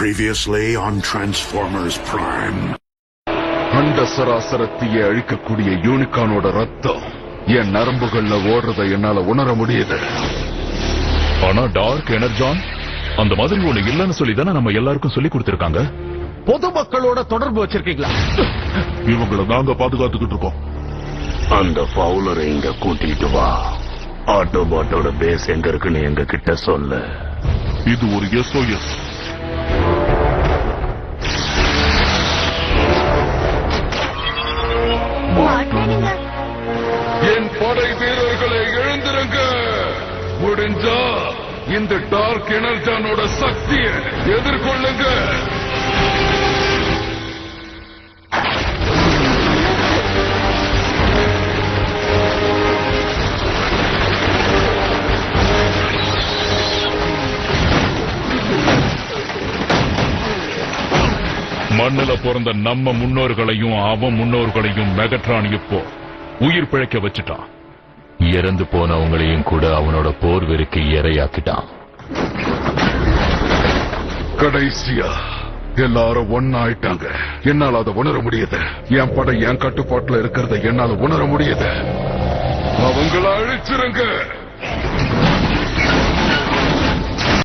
Previously on Transformers Prime. அண்ட சராசரத்தையே அழிக்கக்கூடிய யூனிகானோட ரத்தம் என் நரம்புகள்ல ஓடுறதை என்னால உணர முடியுது. ஆனா டார்க் எனர்ஜான் அந்த மாதிரி ஒண்ணு இல்லன்னு சொல்லிதானே நம்ம எல்லாருக்கும் சொல்லி கொடுத்திருக்காங்க. பொதுமக்களோட தொடர்பு வச்சிருக்கீங்களா? இவங்களை நாங்க பாதுகாத்துக்கிட்டு இருக்கோம். அந்த பவுலரை இங்க கூட்டிட்டு வா. ஆட்டோபாட்டோட பேஸ் எங்க இருக்குன்னு எங்க கிட்ட சொல்லு. இது ஒரு SOS. என் படை வீரர்களை எழுந்திருங்க. முடிஞ்சா இந்த டார்க் எனர்ஜானோட சக்தியை எதிர்கொள்ளுங்க. மண்ணுல பிறந்த நம்ம முன்னோர்களையும் அவன் முன்னோர்களையும் மெகட்ரான் இப்போ உயிர் பிழைக்க வச்சுட்டான். இறந்து போனவங்களையும் கூட அவனோட போர் வெறிக்கு இரையாக்கிட்டான். கடைசியா எல்லாரும் ஒன்னாயிட்டாங்க. என்னால அதை உணர முடியுது. என் படை என் கட்டுப்பாட்டுல இருக்கிறத என்னால உணர முடியுது. அவங்கள அழிச்சிருங்க.